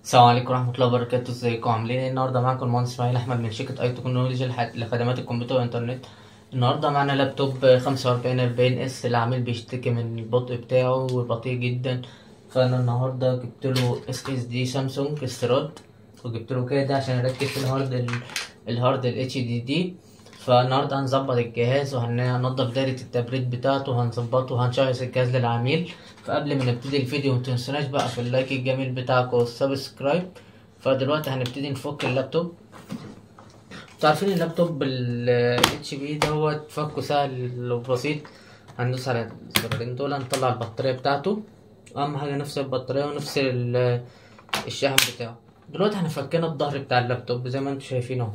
السلام عليكم ورحمة الله وبركاته، ازيكم عاملين ايه؟ النهارده معاكم المهندس اسماعيل احمد من شركة اي تكنولوجي لخدمات الكمبيوتر والانترنت. النهارده معانا لابتوب 4540 اس. العميل بيشتكي من البطء بتاعه وبطيء جدا، فانا النهارده جبت له اس اس دي سامسونج استيراد، وجبت له كده عشان اركب في الهارد الاتش دي دي. فالنهارده هنظبط الجهاز وهننضف دايرة التبريد بتاعته وهنظبطه وهنشغل الجهاز للعميل. فقبل ما نبتدي الفيديو متنسوناش بقى في اللايك الجميل بتاعكم والسبسكرايب. فدلوقتي هنبتدي نفك اللابتوب. انتوا عارفين اللابتوب ال HP دوت فكه سهل وبسيط. هندوس على الزرارين دول، هنطلع البطارية بتاعته. اهم حاجة نفس البطارية ونفس الشاحن بتاعه. دلوقتي هنفكنا الظهر بتاع اللابتوب زي ما انتوا شايفين اهو.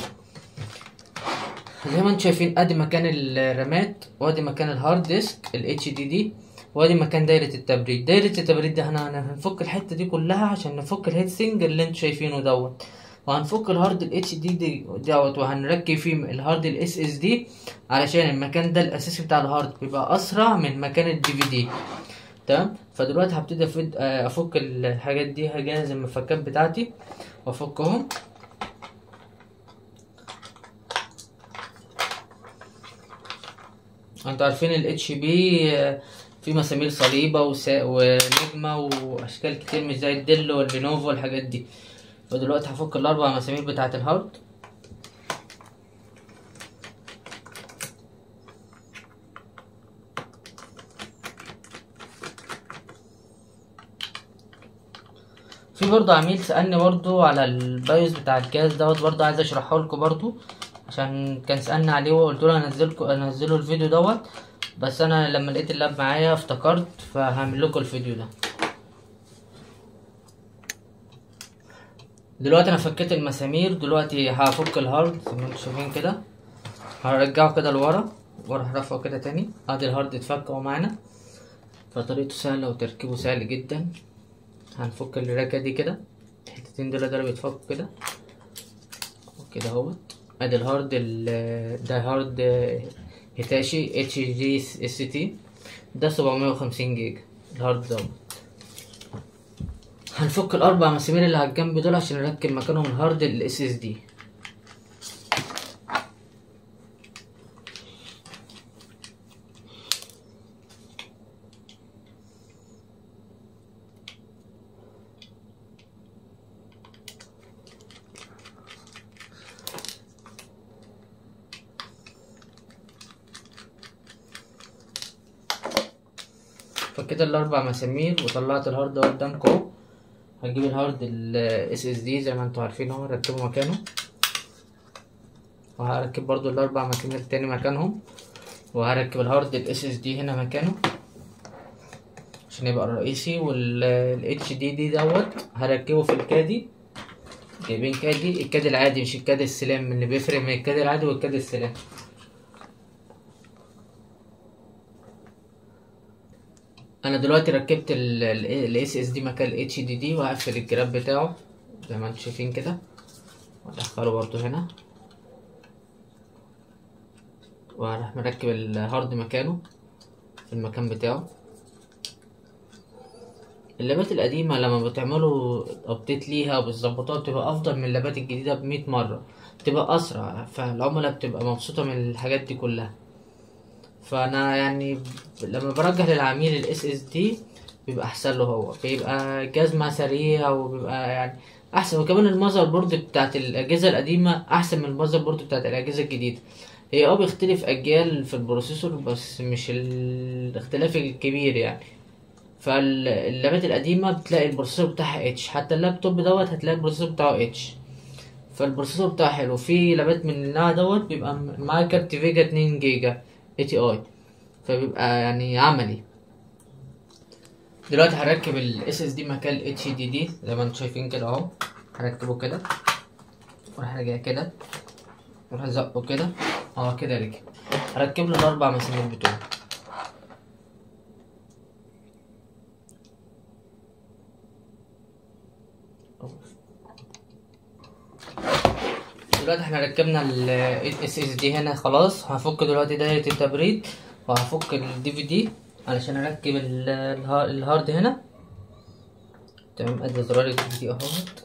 زي ما انتم شايفين ادي مكان الرامات، وادي مكان الهارد ديسك ال HDD، وادي مكان دايرة التبريد. دايرة التبريد ده هنفك الحتة دي كلها عشان نفك الهيتسنج اللي انتم شايفينه دوت، وهنفك الهارد ال HDD دوت، وهنركب فيه الهارد ال SSD علشان المكان ده الاساسي بتاع الهارد بيبقى اسرع من مكان ال DVD. تمام. فدلوقتي هبتدي افك الحاجات دي، هجهز المفكات بتاعتي وافكهم. انتوا عارفين ال HP في مسامير صليبة ونجمة واشكال كتير، مش زي الديل واللينوفو والحاجات دي. فدلوقتي هفك الاربع مسامير بتاعة الهارد. في برضه عميل سألني برضه على البايوس بتاع الجهاز دوت، برضه عايز اشرحه لكم برضه عشان كان سألني عليه، وقلت له انزله الفيديو دوت، بس انا لما لقيت اللاب معايا افتكرت فهعمل لكم الفيديو ده. دلوقتي انا فكيت المسامير، دلوقتي هفك الهارد زي ما انتم شايفين كده. هرجعه كده لورا واروح رافعه كده تاني. ادي الهارد اتفك اهو معانا، فطريقته سهله وتركيبه سهل جدا. هنفك الراكه دي كده، الحتتين دول ده بيتفكوا كده وكده اهوت. ادي الهارد ده هارد هيتاشي HGST، ده 750 جيجا الهارد دوت. هنفك الاربع مسامير اللي على الجنب دول عشان نركب مكانهم الهارد ال SSD. فكده الاربع مسامير وطلعت الهارد قدامكم اهو. هجيب الهارد ال SSD زي ما انتوا عارفين اهو، هركبه مكانه، وهركب برضو الاربع مسامير تاني مكانهم، وهركب الهارد ال SSD هنا مكانه عشان يبقى الرئيسي. وال HDD دوت هركبه في الكادي. جايبين كادي، الكادي العادي مش الكادي السلام، اللي بيفرق من الكادي العادي والكادي السلام. انا دلوقتي ركبت ال SSD مكان ال HDD، وهقفل الجراب بتاعه زي ما انتم شايفين كده، وادخله برضو هنا، وهروح مركب الهارد مكانه في المكان بتاعه. اللابات القديمة لما بتعملوا ابديت ليها وبتظبطوها بتبقى افضل من اللابات الجديدة ب100 مرة، بتبقى اسرع، فالعملاء بتبقى مبسوطة من الحاجات دي كلها. فانا يعني لما برجح للعميل ال SSD بيبقى احسن له، هو بيبقى جزمة سريع وبيبقى يعني احسن. وكمان المذر بورد بتاعت الاجهزة القديمة احسن من المذر بورد بتاعت الاجهزة الجديدة. هي بيختلف اجيال في البروسيسور بس مش الاختلاف الكبير يعني. فاللابات القديمة بتلاقي البروسيسور بتاعها اتش، حتى اللابتوب دوت هتلاقي البروسيسور بتاعه اتش، فالبروسيسور بتاعه حلو. في لابات من النوع دوت بيبقى معاه كارت فيجا 2 جيجا ATI، فبيبقى يعني عملي. دلوقتي هركب ال SSD مكان ال HDD زي ما انتم شايفين كده اهو. هركبه كده وراح راجع كده وراح ازقه كده كده ركب. هركب له الاربع مسامير بتوعه. دلوقتي احنا ركبنا ال SSD هنا خلاص. هفك دلوقتي دايرة التبريد وهفك ال DVD علشان اركب الهارد هنا. تمام. ادي زرار ال DVD اهوت.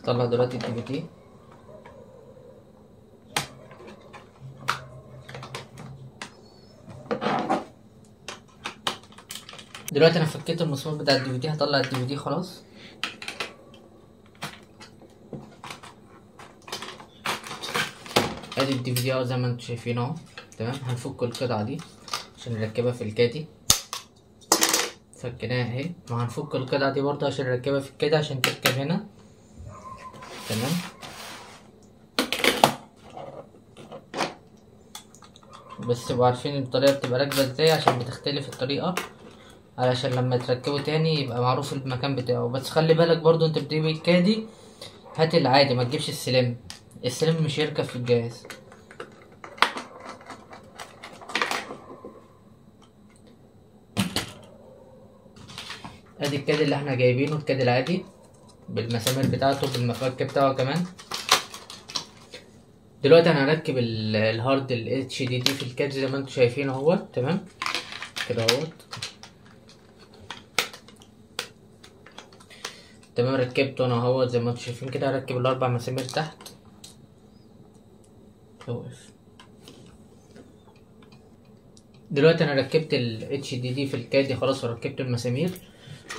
هطلع دلوقتي الدي في دي. دلوقتي انا فكيت المسمار بتاع الدي في دي، هطلع الدي في دي خلاص. ادي الدي في دي اهو زي ما انتم شايفين اهو. تمام، هنفك القطعه دي عشان نركبها في الكادي. فكناها اهي، وهنفك القطعه دي برضه عشان نركبها في الكادي عشان تركب هنا. تمام، بس تبقوا عارفين الطريقه بتبقى راكبه ازاي عشان بتختلف الطريقه، علشان لما تركبه تاني يبقى معروف المكان بتاعه. بس خلي بالك برضو انت بتجيب الكادي هات العادي، ما تجيبش السلم. السلم مش هيركب في الجهاز. ادي الكادي اللي احنا جايبينه، الكادي العادي بالمسامير بتاعته بالمفك بتاعه كمان. دلوقتي انا هركب الهارد ال HDD في الكادي زي ما انتم شايفين اهوت. تمام كده اهوت. تمام، ركبته انا اهوت زي ما انتم شايفين كده. هركب الاربع مسامير تحت. وقف. دلوقتي انا ركبت ال HDD في الكادي خلاص وركبت المسامير.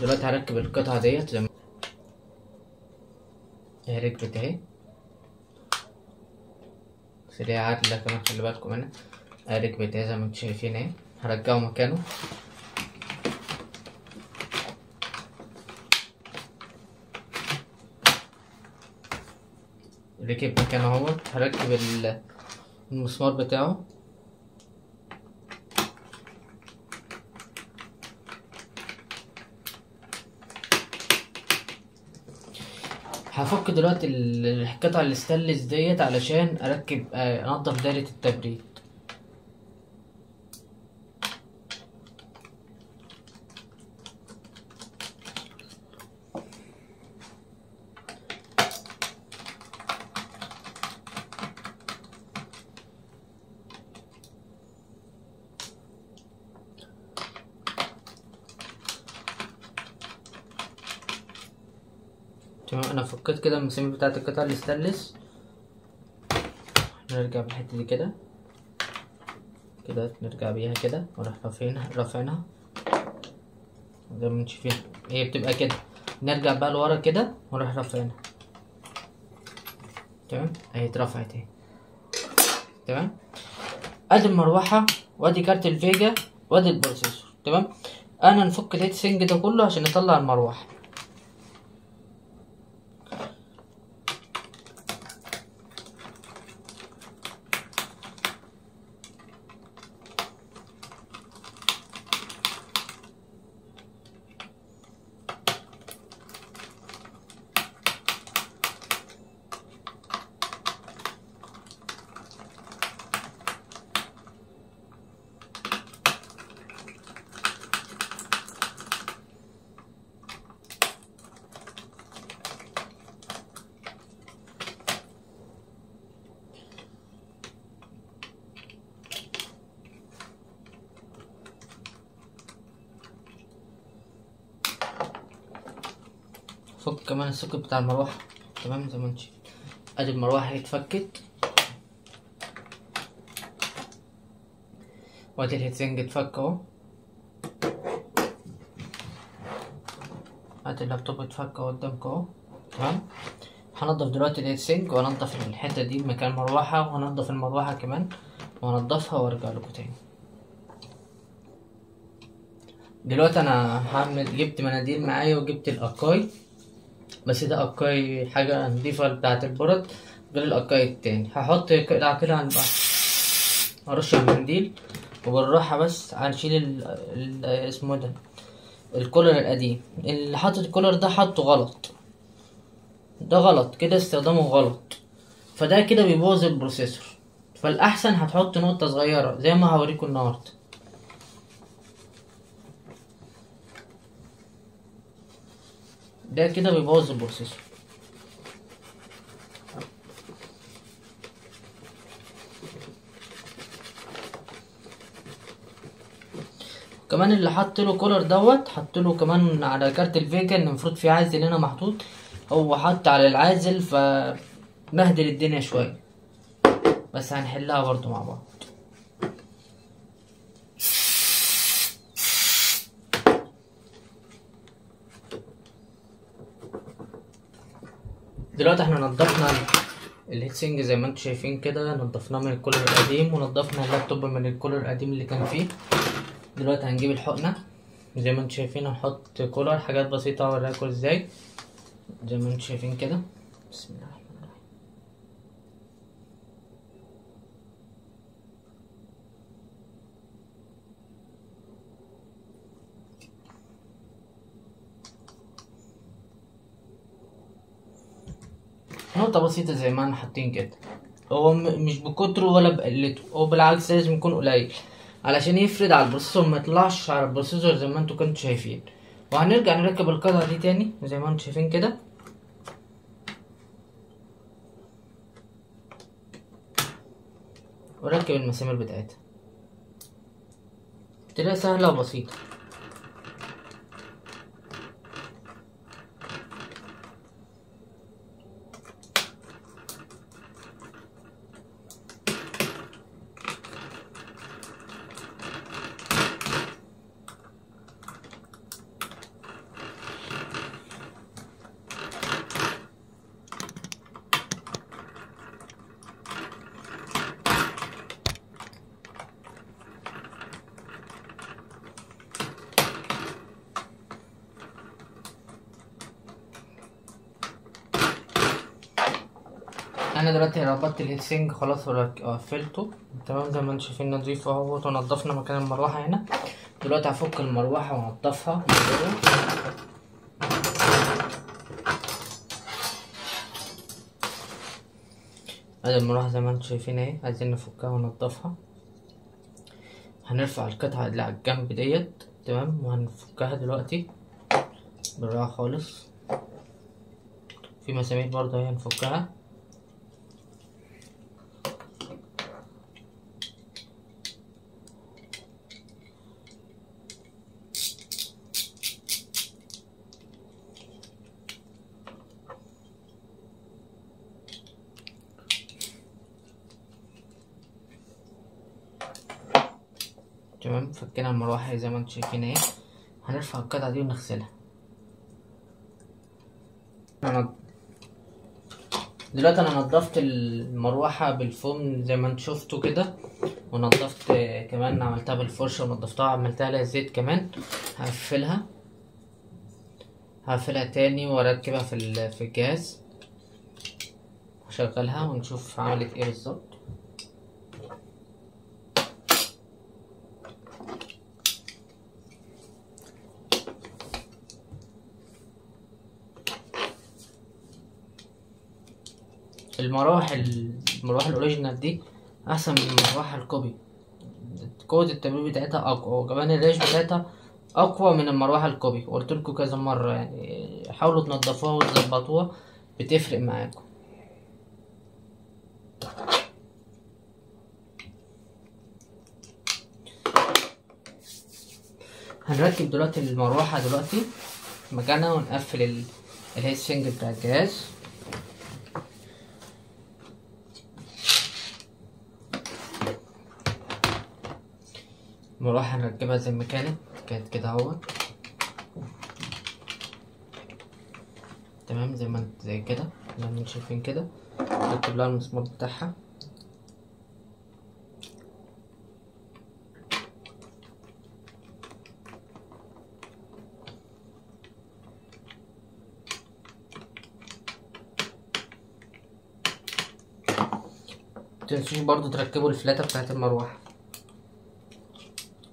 دلوقتي هركب القطعة ديت زي ما هي ركبت اهي. سريعة عادلة كمان، خلي بالكم منها. ركبت اهي زي ما انتم شايفين اهي. هرجعه مكانه. ركب مكانه اهوت. هركب المسمار بتاعه. هفك دلوقتي القطع الستانلس ديت علشان اركب انضف دايرة التبريد. تمام، انا فكيت كده المسامير بتاعت القطع الستانلس. نرجع بالحته دي كده كده، نرجع بيها كده ونروح رافعينها زي ما انتم شايفين. هي بتبقى كده، نرجع بقى لورا كده ونروح رافعينها. تمام، اهي اترفعت اهي. تمام، ادي المروحه وادي كارت الفيجا وادي البروسيسور. تمام، انا نفك الهيت سينج ده كله عشان نطلع المروحه. فك كمان السوكت بتاع المروحة. تمام، زي ما انت شايف ادي المروحة هي اتفكت، وادي الهيتسنج اتفك اهو، ادي اللابتوب اتفك اهو قدامك اهو. تمام، هنضف دلوقتي الهيتسنج وانضف الحتة دي مكان المروحة، وانضف المروحة كمان وانضفها وارجع لكم تاني. دلوقتي انا جبت مناديل معايا وجبت الاكاي، بس ده اكاي حاجة نضيفة بتاعة البرد غير الاكاي التاني. هحط قطعة كده عن بعض، ارش على المنديل وبالراحة بس هنشيل اسمه ده الكولر القديم. اللي حاطط الكولر ده حطه غلط، ده غلط كده، استخدامه غلط، فده كده بيبوظ البروسيسور. فالاحسن هتحط نقطة صغيرة زي ما هوريكم النهاردة. ده كده بيبوظ البروسيسور. كمان اللي حط له كولر دوت حط له كمان على كارت الفيجا ان المفروض في عازل هنا محطوط، هو حط على العازل فبهدل الدنيا شوية، بس هنحلها برضو مع بعض. دلوقتي احنا نضفنا الهيتسنج زي ما انتم شايفين كده، نضفناه من الكولر القديم ونضفنا اللابتوب من الكولر القديم اللي كان فيه. دلوقتي هنجيب الحقنة زي ما انتم شايفين، هنحط كولر، حاجات بسيطة اوريكم ازاي زي ما انتم شايفين كده. بسم الله الرحمن الرحيم. نقطة بسيطة زي ما احنا حاطين كده. هو مش بكتره ولا بقلته، هو بالعكس لازم يكون قليل علشان يفرد على البروسيسور، ما يطلعش على البروسيسور زي ما انتوا كنتوا شايفين. وهنرجع نركب القطعة دي تاني زي ما انتوا شايفين كده. وركب المسامير بتاعتها، تلاقيها سهلة وبسيطة. انا دلوقتي ربطت الهيتسينج خلاص وقفلته تمام زي ما انتم شايفين، نضيف اهوت، ونضفنا مكان المروحه هنا. دلوقتي هفك المروحه وانضفها من جوه. ادي المروحه زي ما انتم شايفين اهي، عايزين نفكها وننضفها. هنرفع القطعه اللي على الجنب ديت تمام، وهنفكها دلوقتي بالراحه خالص. في مسامير برضه اهي هنفكها. تمام، فكينا المروحة زي ما انتم شايفين اهي. هنرفع القطعة دي ونغسلها. دلوقتي انا نضفت المروحة بالفوم زي ما انتم شفتوا كده، ونضفت كمان، عملتها بالفرشة ونضفتها، عملتها لها زيت كمان. هقفلها تاني واركبها في الجهاز، هشغلها ونشوف عملت ايه بالظبط. المروحة الاوريجينال دي احسن من المروحة الكوبي. قوة التبريد بتاعتها اقوى، وكمان الريش بتاعتها اقوى من المروحة الكوبي. قلتلكوا كذا مرة يعني حاولوا تنضفوها وتظبطوها، بتفرق معاكم. هنركب دلوقتي المروحة دلوقتي مكانها، ونقفل الهيت سينج بتاع الجهاز. المروحة هنركبها زي ما كانت كده اهو تمام، زي كده زي ما انتم شايفين كده. نركب لها المسمار بتاعها. متنسوش برضو تركبوا الفلاتة بتاعت المروحة،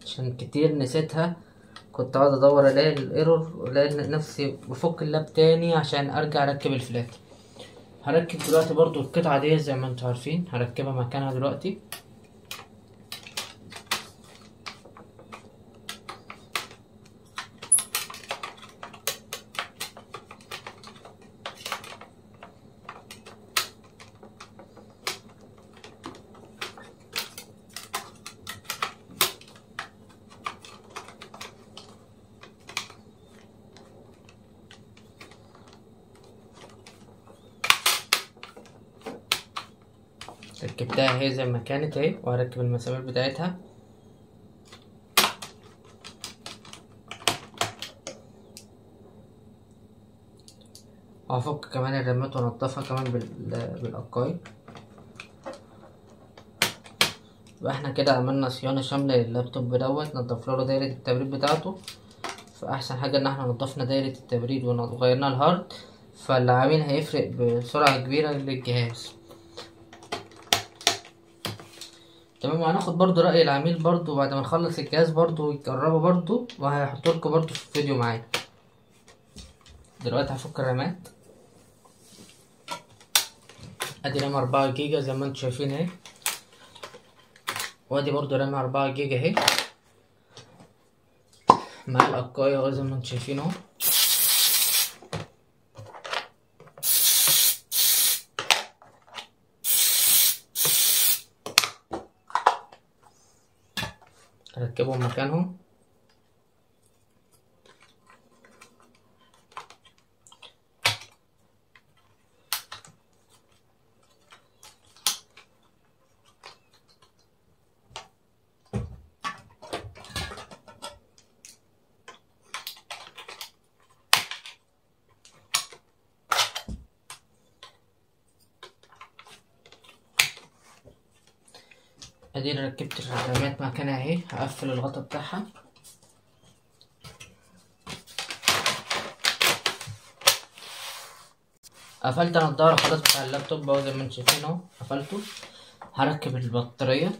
عشان كتير نسيتها. كنت قاعد ادور الاقي الايرور، الاقي نفسي بفك اللاب تاني عشان ارجع اركب الفلاتة. هركب دلوقتي برضو القطعة دي زي ما انتم عارفين، هركبها مكانها دلوقتي. ركبتها اهي زي ما كانت اهي، وهركب المسامير بتاعتها. وهفك كمان الرامات وانضفها كمان بالقاي. يبقى احنا كده عملنا صيانة شاملة لللابتوب دوت، نضفنا له دايرة التبريد بتاعته. فأحسن حاجة إن احنا نضفنا دايرة التبريد وغيرنا الهارد، فالعميل هيفرق بسرعة كبيرة للجهاز. تمام. وهناخد برضو رأي العميل برضو بعد ما نخلص الجهاز برضو ويجربه برضو، وهحطلكوا برضو في الفيديو معايا. دلوقتي هفك الرامات. ادي رام 4 جيجا زي ما انتم شايفين اهي، وادي برضو رام 4 جيجا اهي مع القاية اهو زي ما انتم شايفين اهو. هركبهم مكانهم. اديني ركبت الرامات مكانها اهي. هقفل الغطا بتاعها. قفلت انا الظهر خلاص بتاع اللابتوب اهو زي ما انتم شايفين اهو، قفلته. هركب البطارية.